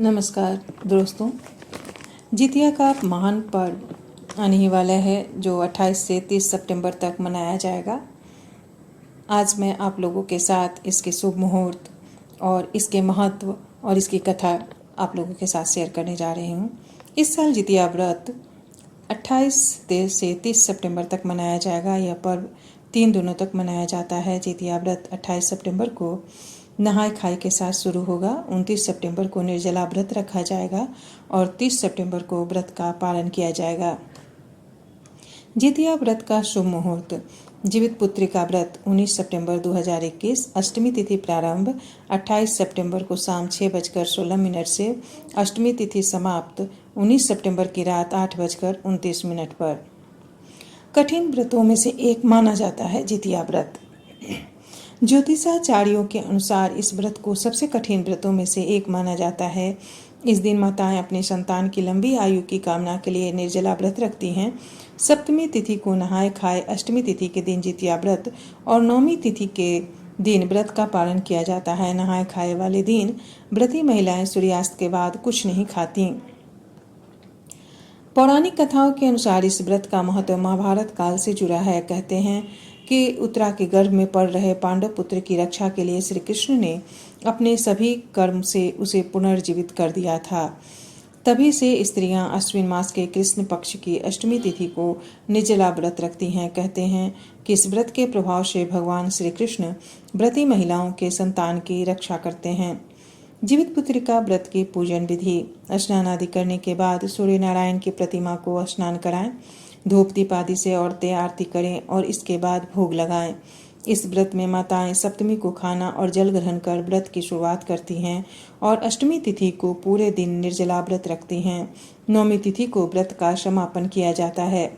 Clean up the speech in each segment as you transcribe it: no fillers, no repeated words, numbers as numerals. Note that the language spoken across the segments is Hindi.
नमस्कार दोस्तों। जितिया का महान पर्व आने ही वाला है जो 28 से 30 सितंबर तक मनाया जाएगा। आज मैं आप लोगों के साथ इसके शुभ मुहूर्त और इसके महत्व और इसकी कथा आप लोगों के साथ शेयर करने जा रही हूँ। इस साल जितिया व्रत 28 से 30 सितंबर तक मनाया जाएगा। यह पर्व 3 दिनों तक मनाया जाता है। जितिया व्रत 28 सितंबर को नहाय खाए के साथ शुरू होगा। 29 सितंबर को निर्जला व्रत रखा जाएगा और 30 सितंबर को व्रत का पालन किया जाएगा। जितिया व्रत का शुभ मुहूर्त। जीवित पुत्री का व्रत 19 सितंबर 2021, अष्टमी तिथि प्रारंभ 28 सितंबर को शाम 6:16 से, अष्टमी तिथि समाप्त 19 सितंबर की रात 8:29 पर। कठिन व्रतों में से एक माना जाता है जितिया व्रत। ज्योतिषाचार्यों के अनुसार इस व्रत को सबसे कठिन व्रतों में से एक माना जाता है। इस दिन माताएं अपने संतान की लंबी आयु की कामना के लिए निर्जला व्रत रखती हैं। सप्तमी तिथि को नहाय खाए, अष्टमी तिथि के दिन जितिया व्रत और नौमी तिथि के दिन व्रत का पालन किया जाता है। नहाय खाए वाले दिन व्रती महिलाएं सूर्यास्त के बाद कुछ नहीं खाती। पौराणिक कथाओं के अनुसार इस व्रत का महत्व महाभारत काल से जुड़ा है। कहते हैं कि उत्तरा के गर्भ में पड़ रहे पांडव पुत्र की रक्षा के लिए श्री कृष्ण ने अपने सभी कर्म से उसे पुनर्जीवित कर दिया था। तभी से स्त्रियां अश्विन मास के कृष्ण पक्ष की अष्टमी तिथि को निर्जला व्रत रखती हैं। कहते हैं कि इस व्रत के प्रभाव से भगवान श्री कृष्ण व्रती महिलाओं के संतान की रक्षा करते हैं। जीवित पुत्रिका व्रत की पूजन विधि। स्नान आदि करने के बाद सूर्य नारायण की प्रतिमा को स्नान कराएं। धूप दीप आदि से औरतें आरती करें और इसके बाद भोग लगाएं। इस व्रत में माताएं सप्तमी को खाना और जल ग्रहण कर व्रत की शुरुआत करती हैं और अष्टमी तिथि को पूरे दिन निर्जला व्रत रखती हैं। नौमी तिथि को व्रत का समापन किया जाता है।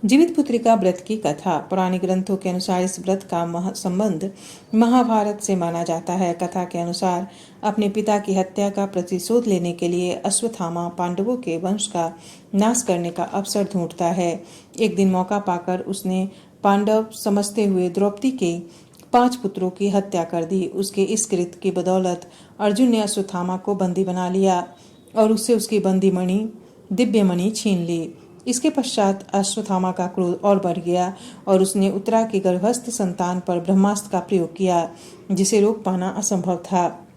जीवित पुत्रिका व्रत की कथा। पुराने ग्रंथों के अनुसार इस व्रत का संबंध महाभारत से माना जाता है। कथा के अनुसार अपने पिता की हत्या का प्रतिशोध लेने के लिए अश्वत्थामा पांडवों के वंश का नाश करने का अवसर ढूंढता है। एक दिन मौका पाकर उसने पांडव समझते हुए द्रौपदी के 5 पुत्रों की हत्या कर दी। उसके इस कृत्य की बदौलत अर्जुन ने अश्वत्थामा को बंदी बना लिया और उससे उसकी बंदी मणि दिव्य मणि छीन ली। इसके पश्चात अश्वत्थामा का क्रोध और बढ़ गया और उसने उत्तरा की गर्भस्थ संतान पर ब्रह्मास्त्र का प्रयोग किया, जिसे रोक पाना असंभव था।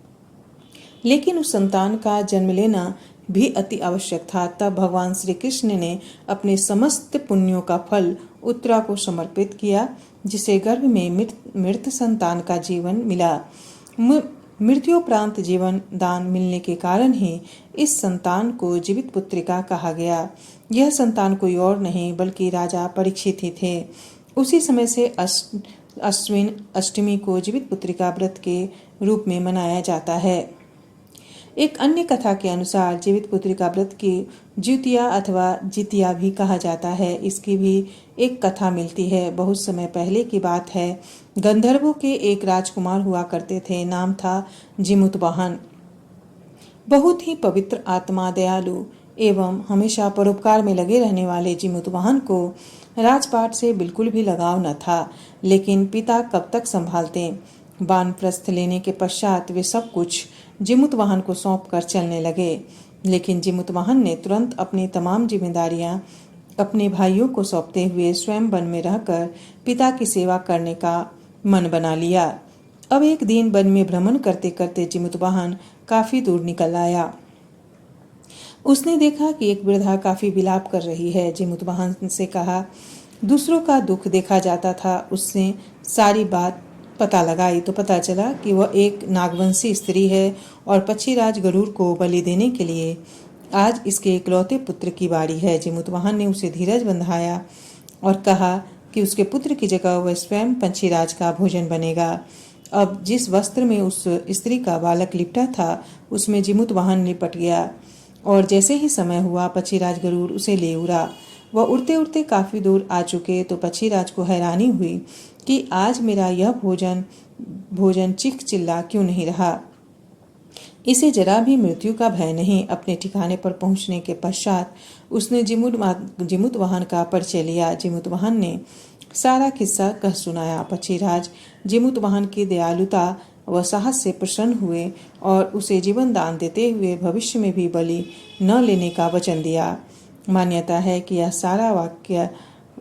लेकिन उस संतान का जन्म लेना भी अति आवश्यक था। तब भगवान श्री कृष्ण ने अपने समस्त पुण्यों का फल उत्तरा को समर्पित किया, जिसे गर्भ में मृत संतान का जीवन मिला। मृत्युपरांत जीवन दान मिलने के कारण ही इस संतान को जीवित पुत्रिका कहा गया। यह संतान कोई और नहीं बल्कि राजा परीक्षित ही थे। उसी समय से अश्विन अष्टमी को जीवित पुत्रिका व्रत के रूप में मनाया जाता है। एक अन्य कथा के अनुसार जीवित पुत्रिका व्रत की ज्योतिया अथवा जितिया भी कहा जाता है। इसकी भी एक कथा मिलती है। बहुत समय पहले की बात है। गंधर्वों के एक राजकुमार हुआ करते थे। नाम था जिमुतवाहन। बहुत ही पवित्र आत्मा, दयालु एवं हमेशा परोपकार में लगे रहने वाले जिमुतवाहन को राजपाट से बिल्कुल भी लगाव न था। लेकिन पिता कब तक संभालते। वानप्रस्थ लेने के पश्चात वे सब कुछ जिमुतवाहन को सौंप कर चलने लगे। लेकिन जिमुतवाहन ने तुरंत अपनी तमाम जिम्मेदारियां अपने भाइयों को सौंपते हुए स्वयं वन में रहकर पिता की सेवा करने का मन बना लिया। अब एक दिन वन में भ्रमण करते करते जिमुतवाहन काफी दूर निकल आया। उसने देखा कि एक वृद्धा काफी विलाप कर रही है। जिमुतवाहन से कहा, दूसरों का दुख देखा जाता था। उसने सारी बात पता लगाई तो पता चला कि वह एक नागवंशी स्त्री है और पक्षीराज गरुड़ को बलि देने के लिए आज इसके इकलौते पुत्र की बारी है। जिमुतवाहन ने उसे धीरज बंधाया और कहा कि उसके पुत्र की जगह वह स्वयं पक्षीराज का भोजन बनेगा। अब जिस वस्त्र में उस स्त्री का बालक लिपटा था उसमें जिमुतवाहन लिपट गया और जैसे ही समय हुआ पक्षीराज गरुड़ उसे ले उड़ा। वह उड़ते उड़ते काफी दूर आ चुके तो पक्षीराज को हैरानी हुई कि आज मेरा यह भोजन चिख चिल्ला क्यों नहीं रहा। इसे जरा भी मृत्यु का भय नहीं। अपने ठिकाने पर पहुंचने के पश्चात उसने जिमुतवाहन का परिचय लिया। जिमुतवाहन ने सारा किस्सा कह सुनाया। पक्षीराज जिमुतवाहन की दयालुता वह साहस से प्रसन्न हुए और उसे जीवन दान देते हुए भविष्य में भी बलि न लेने का वचन दिया। मान्यता है कि यह सारा वाक्य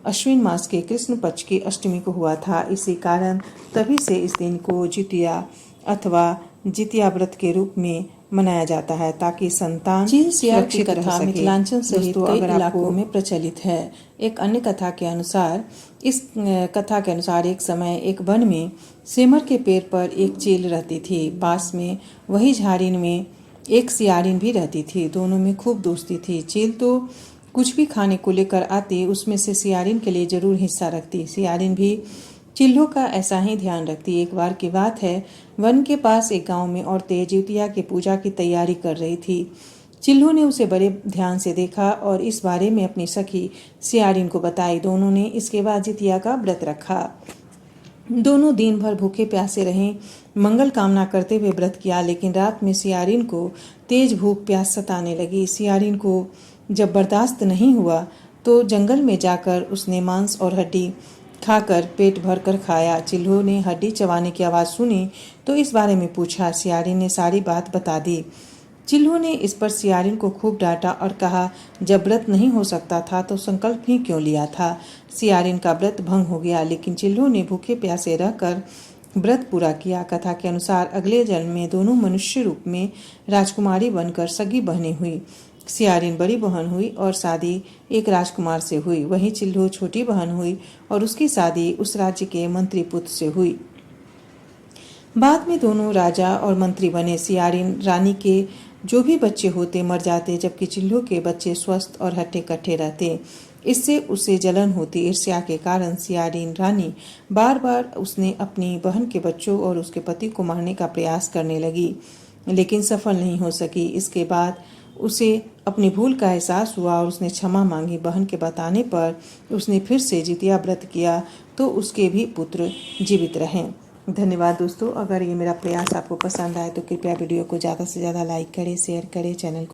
अश्विन मास के कृष्ण पक्ष की अष्टमी को हुआ था। इसी कारण तभी से इस दिन को जितिया अथवा जितिया व्रत के रूप में मनाया जाता है, ताकि संतान सियार की कथा मिथिलांचल सहित कई इलाकों में प्रचलित है। एक अन्य कथा के अनुसार एक समय एक वन में सेमर के पेड़ पर एक चील रहती थी। पास में वही झाड़िन में एक सियारिन भी रहती थी। दोनों में खूब दोस्ती थी। चील तो कुछ भी खाने को लेकर आती, उसमें से सियारिन के लिए जरूर हिस्सा रखती। सियारिन भी चिल्लों का ऐसा ही ध्यान रखती। एक बार की बात है, वन के पास एक गांव में औरतें जितिया की पूजा की तैयारी कर रही थी। चिल्लों ने उसे बड़े ध्यान से देखा और इस बारे में अपनी सखी सियारिन को बताई। दोनों ने इसके बाद जितिया का व्रत रखा। दोनों दिन भर भूखे प्यासे रहे, मंगल कामना करते हुए व्रत किया। लेकिन रात में सियारिन को तेज भूख प्यास सताने लगी। सियारिन को जब बर्दाश्त नहीं हुआ तो जंगल में जाकर उसने मांस और हड्डी खाकर पेट भर कर खाया। चिल्लों ने हड्डी चबाने की आवाज़ सुनी तो इस बारे में पूछा। सियारिन ने सारी बात बता दी। चिल्लों ने इस पर सियारिन को खूब डांटा और कहा, जब व्रत नहीं हो सकता था तो संकल्प ही क्यों लिया था। सियारिन का व्रत भंग हो गया, लेकिन चिल्लों ने भूखे प्यासे रहकर व्रत पूरा किया। कथा के अनुसार अगले जन्म में दोनों मनुष्य रूप में राजकुमारी बनकर सगी बहनें हुई। सियारिन बड़ी बहन हुई और शादी एक राजकुमार से हुई। वहीं चिल्लो छोटी बहन हुई और उसकी शादी उस राज्य के मंत्री पुत्र से हुई। बाद में दोनों राजा और मंत्री बने। सियारिन रानी के जो भी बच्चे होते मर जाते, जबकि चिल्लो के बच्चे स्वस्थ और हट्टे कट्टे रहते। इससे उसे जलन होती। ईर्ष्या के कारण सियारिन रानी बार बार उसने अपनी बहन के बच्चों और उसके पति को मारने का प्रयास करने लगी, लेकिन सफल नहीं हो सकी। इसके बाद उसे अपनी भूल का एहसास हुआ और उसने क्षमा मांगी। बहन के बताने पर उसने फिर से जितिया व्रत किया तो उसके भी पुत्र जीवित रहे। धन्यवाद दोस्तों। अगर ये मेरा प्रयास आपको पसंद आए तो कृपया वीडियो को ज़्यादा से ज़्यादा लाइक करें, शेयर करें, चैनल को